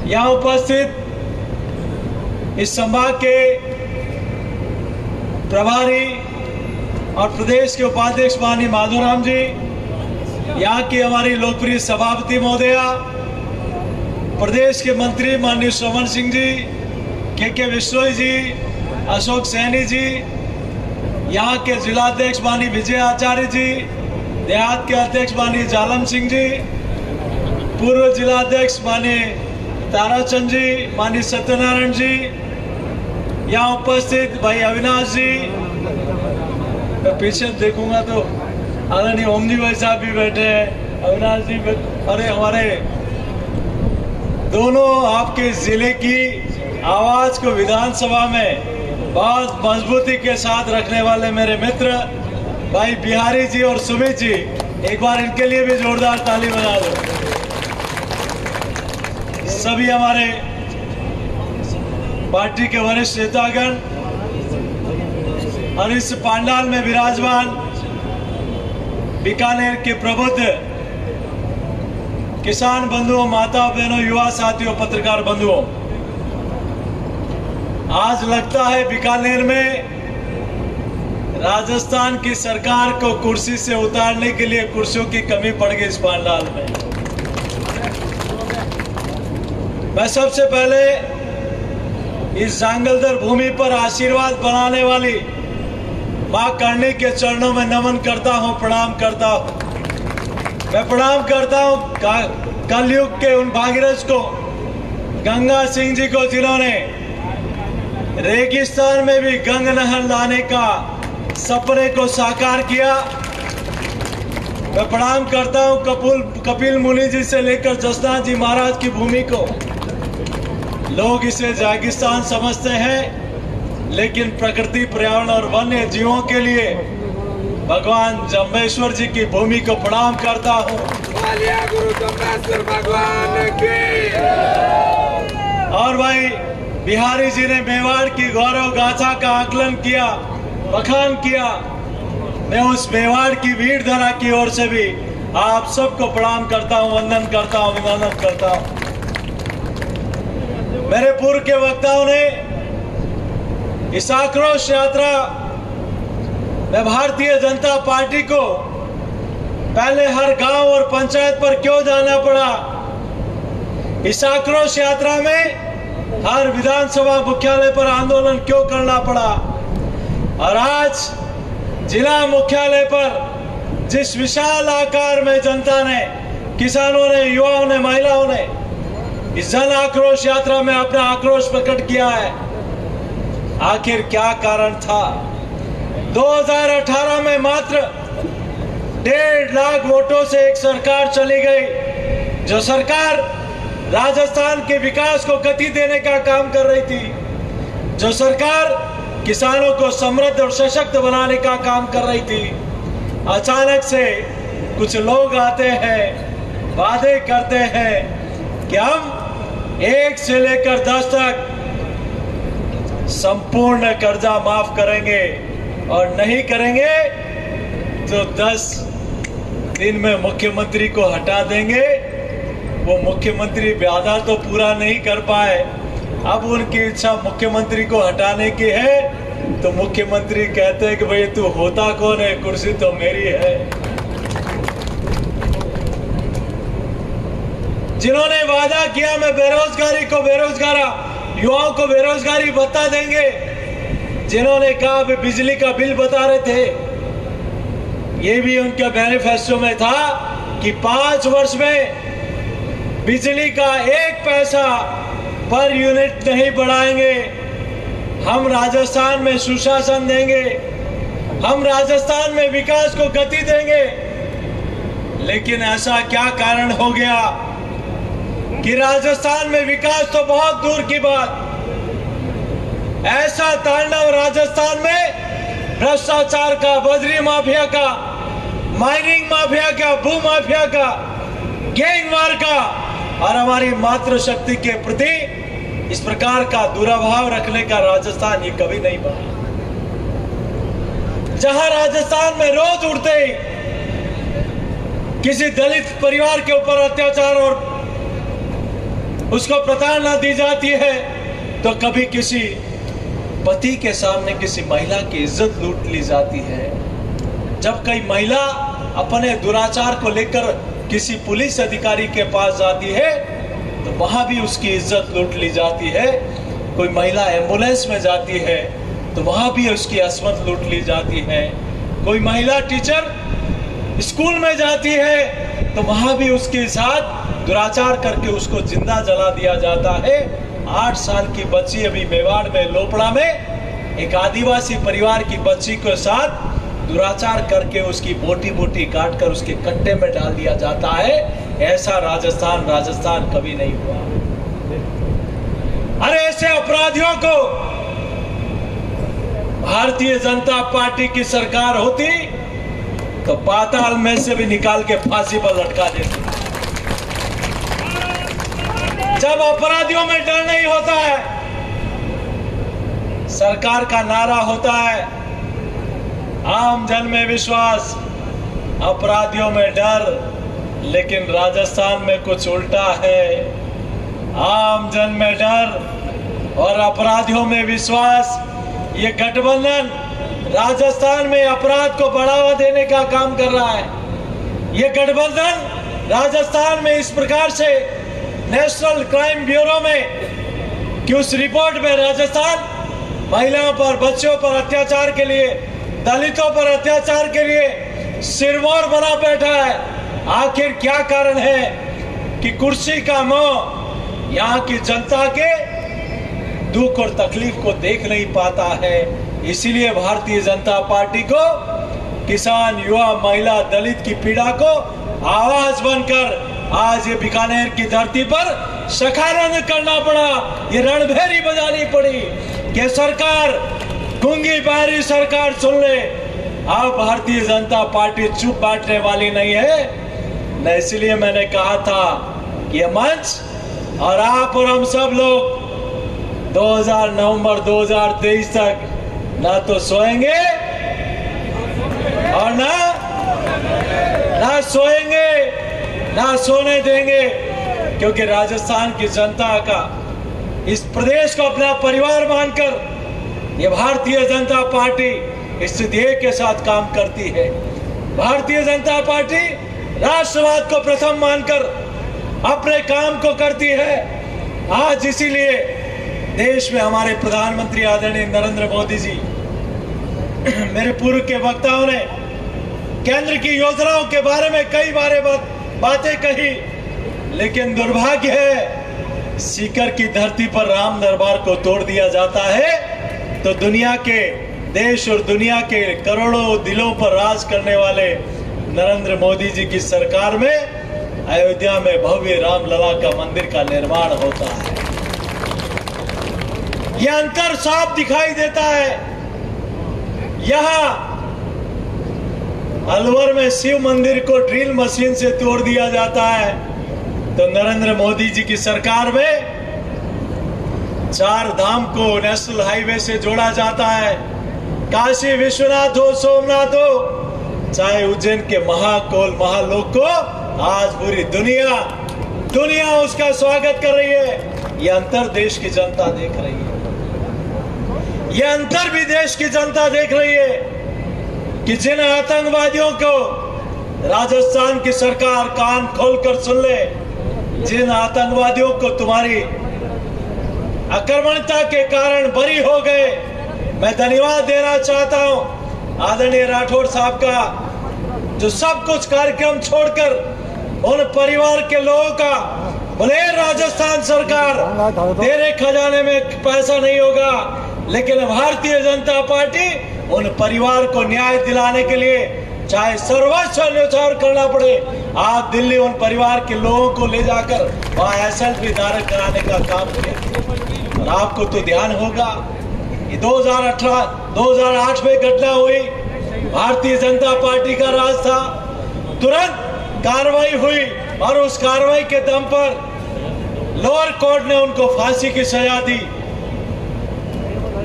यहाँ उपस्थित इस संभाग के प्रभारी और प्रदेश के उपाध्यक्ष माननीय माधोराम जी, यहाँ की हमारी लोकप्रिय सभापति महोदया, प्रदेश के मंत्री माननीय श्रवण सिंह जी, के विश्नोई जी, अशोक सैनी जी, यहाँ के जिलाध्यक्ष माननीय विजय आचार्य जी, देहात के अध्यक्ष माननीय जालम सिंह जी, पूर्व जिलाध्यक्ष माननीय ताराचंद जी, माननीय सत्यनारायण जी, यहाँ उपस्थित भाई अविनाश जी, मैं पीछे देखूंगा तो आदरणीय ओम जी भाई साहब भी बैठे हैं, अविनाश जी, अरे हमारे दोनों आपके जिले की आवाज को विधानसभा में बहुत मजबूती के साथ रखने वाले मेरे मित्र भाई बिहारी जी और सुमित जी, एक बार इनके लिए भी जोरदार ताली बजा दो। सभी हमारे पार्टी के वरिष्ठ नेतागण और इस पंडाल में विराजमान बीकानेर के प्रबुद्ध किसान बंधुओं, माता बहनों, युवा साथियों, पत्रकार बंधुओं, आज लगता है बीकानेर में राजस्थान की सरकार को कुर्सी से उतारने के लिए कुर्सियों की कमी पड़ गई इस पंडाल में। मैं सबसे पहले इस जांगलदर भूमि पर आशीर्वाद बनाने वाली मां करणी के चरणों में नमन करता हूं, प्रणाम करता हूं। मैं प्रणाम करता हूं कलयुग के उन भागीरथ को, गंगा सिंह जी को, जिन्होंने रेगिस्तान में भी गंगा नहर लाने का सपने को साकार किया। मैं प्रणाम करता हूं कपिल मुनि जी से लेकर जसनाथ जी महाराज की भूमि को। लोग इसे रेगिस्तान समझते हैं, लेकिन प्रकृति, पर्यावरण और वन्य जीवों के लिए भगवान जम्बेश्वर जी की भूमि को प्रणाम करता हूं। गुरु जम्बेश्वर भगवान की। और भाई बिहारी जी ने मेवाड़ की गौरव गाथा का आकलन किया, बखान किया। मैं उस मेवाड़ की वीर धरा की ओर से भी आप सबको प्रणाम करता हूं, वंदन करता हूं, अभिनंदन करता हूं। मेरे पूर्व के वक्ताओं ने इस आक्रोश यात्रा में भारतीय जनता पार्टी को पहले हर गांव और पंचायत पर क्यों जाना पड़ा, इस आक्रोश यात्रा में हर विधानसभा मुख्यालय पर आंदोलन क्यों करना पड़ा, और आज जिला मुख्यालय पर जिस विशाल आकार में जनता ने, किसानों ने, युवाओं ने, महिलाओं ने इस जन आक्रोश यात्रा में अपना आक्रोश प्रकट किया है, आखिर क्या कारण था। 2018 में मात्र 1.5 लाख वोटों से एक सरकार चली गई, जो सरकार राजस्थान के विकास को गति देने का काम कर रही थी, जो सरकार किसानों को समृद्ध और सशक्त बनाने का काम कर रही थी। अचानक से कुछ लोग आते हैं, वादे करते हैं कि हम 1 से लेकर 10 तक संपूर्ण कर्जा माफ करेंगे, और नहीं करेंगे तो 10 दिन में मुख्यमंत्री को हटा देंगे। वो मुख्यमंत्री वादा तो पूरा नहीं कर पाए, अब उनकी इच्छा मुख्यमंत्री को हटाने की है, तो मुख्यमंत्री कहते हैं कि भाई तू होता कौन है, कुर्सी तो मेरी है। जिन्होंने वादा किया मैं बेरोजगारी को युवाओं को बेरोजगारी बता देंगे, जिन्होंने कहा बिजली का बिल बता रहे थे, ये भी उनके मैनिफेस्टो में था कि 5 वर्ष में बिजली का 1 पैसा पर यूनिट नहीं बढ़ाएंगे, हम राजस्थान में सुशासन देंगे, हम राजस्थान में विकास को गति देंगे। लेकिन ऐसा क्या कारण हो गया कि राजस्थान में विकास तो बहुत दूर की बात, ऐसा तांडव राजस्थान में भ्रष्टाचार का, बजरी माफिया का, माइनिंग माफिया का, भू माफिया का, गैंगवार का, और हमारी मातृशक्ति के प्रति इस प्रकार का दुराभाव रखने का राजस्थान ये कभी नहीं बना। जहां राजस्थान में रोज उठते ही किसी दलित परिवार के ऊपर अत्याचार और उसको प्रताड़ना दी जाती है, तो कभी किसी पति के सामने किसी महिला की इज्जत लूट ली जाती है। जब कोई महिला अपने दुराचार को लेकर किसी पुलिस अधिकारी के पास जाती है तो वहां भी उसकी इज्जत लूट ली जाती है। कोई महिला एम्बुलेंस में जाती है तो वहां भी उसकी असमत लूट ली जाती है। कोई महिला टीचर स्कूल में जाती है तो वहां भी उसके साथ दुराचार करके उसको जिंदा जला दिया जाता है। 8 साल की बच्ची अभी मेवाड़ में लोपड़ा में एक आदिवासी परिवार की बच्ची के साथ दुराचार करके उसकी बोटी बोटी काट कर उसके कट्टे में डाल दिया जाता है। ऐसा राजस्थान कभी नहीं हुआ। अरे ऐसे अपराधियों को भारतीय जनता पार्टी की सरकार होती तो पाताल में से भी निकाल के फांसी पर लटका देती। जब अपराधियों में डर नहीं होता है, सरकार का नारा होता है आम जन में विश्वास, अपराधियों में डर, लेकिन राजस्थान में कुछ उल्टा है। आम जन में डर और अपराधियों में विश्वास। ये गठबंधन राजस्थान में अपराध को बढ़ावा देने का काम कर रहा है। ये गठबंधन राजस्थान में इस प्रकार से नेशनल क्राइम ब्यूरो में कि उस रिपोर्ट में राजस्थान महिलाओं पर, बच्चों पर अत्याचार के लिए, दलितों पर अत्याचार के लिए सिरमौर बना बैठा है। आखिर क्या कारण है कि कुर्सी का मोह यहाँ की जनता के दुख और तकलीफ को देख नहीं पाता है। इसीलिए भारतीय जनता पार्टी को किसान, युवा, महिला, दलित की पीड़ा को आवाज बनकर आज ये बीकानेर की धरती पर शखारंग करना पड़ा, ये रणभेरी बजानी पड़ी कि सरकार, गूंगी बहरी सरकार सुन ले। अब भारतीय जनता पार्टी चुप बैठने वाली नहीं है। न इसलिए मैंने कहा था कि ये मंच और आप और हम सब लोग नवंबर 2023 तक ना तो सोएंगे और ना सोएंगे, ना सोने देंगे, क्योंकि राजस्थान की जनता का इस प्रदेश को अपना परिवार मानकर ये भारतीय जनता पार्टी इस ध्येय के साथ काम करती है। भारतीय जनता पार्टी राष्ट्रवाद को प्रथम मानकर अपने काम को करती है। आज इसीलिए देश में हमारे प्रधानमंत्री आदरणीय नरेंद्र मोदी जी, मेरे पूर्व के वक्ताओं ने केंद्र की योजनाओं के बारे में कई बातें कही, लेकिन दुर्भाग्य है सीकर की धरती पर राम दरबार को तोड़ दिया जाता है तो दुनिया के, देश और दुनिया के करोड़ों दिलों पर राज करने वाले नरेंद्र मोदी जी की सरकार में अयोध्या में भव्य रामलला का मंदिर का निर्माण होता है। यह अंतर साफ दिखाई देता है। यहां अलवर में शिव मंदिर को ड्रिल मशीन से तोड़ दिया जाता है तो नरेंद्र मोदी जी की सरकार में 4 धाम को नेशनल हाईवे से जोड़ा जाता है। काशी विश्वनाथ हो, सोमनाथ हो, चाहे उज्जैन के महाकोल महालोक को आज पूरी दुनिया उसका स्वागत कर रही है। यह अंतर देश की जनता देख रही है। यह अंतर भी देश की जनता देख रही है कि जिन आतंकवादियों को राजस्थान की सरकार कान खोलकर सुन ले, जिन आतंकवादियों को तुम्हारी आक्रमणता के कारण बरी हो गए, मैं धन्यवाद देना चाहता हूं आदरणीय राठौड़ साहब का, जो सब कुछ कार्यक्रम छोड़कर उन परिवार के लोगों का, भले राजस्थान सरकार तेरे खजाने में पैसा नहीं होगा, लेकिन भारतीय जनता पार्टी उन परिवार को न्याय दिलाने के लिए चाहे सर्वोच्च न्यायालय करना पड़े, आप दिल्ली उन परिवार के लोगों को ले जाकर वहां एसएलपी धारक कराने का काम करें। और आपको तो ध्यान होगा ये 2008 में घटना हुई, भारतीय जनता पार्टी का राज था, तुरंत कार्रवाई हुई और उस कार्रवाई के दम पर लोअर कोर्ट ने उनको फांसी की सजा दी।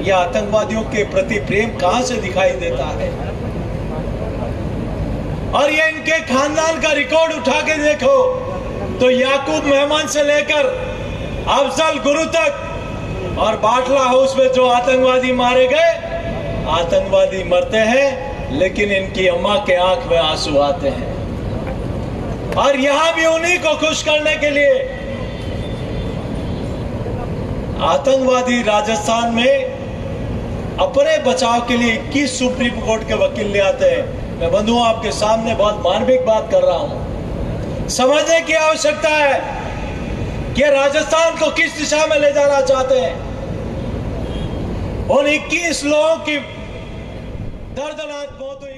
यह आतंकवादियों के प्रति प्रेम कहां से दिखाई देता है? और ये इनके खानदान का रिकॉर्ड उठा के देखो तो याकूब मेहमान से लेकर अफजल गुरु तक और बाटला हाउस में जो आतंकवादी मारे गए, आतंकवादी मरते हैं लेकिन इनकी अम्मा के आंख में आंसू आते हैं। और यहां भी उन्हीं को खुश करने के लिए आतंकवादी राजस्थान में अपने बचाव के लिए 21 सुप्रीम कोर्ट के वकील ले आते हैं। मैं बंधुओं आपके सामने बहुत मानविक बात कर रहा हूं। समझने की आवश्यकता है कि राजस्थान को किस दिशा में ले जाना चाहते हैं। उन 21 लोगों की दर्दनाक मौत हुई।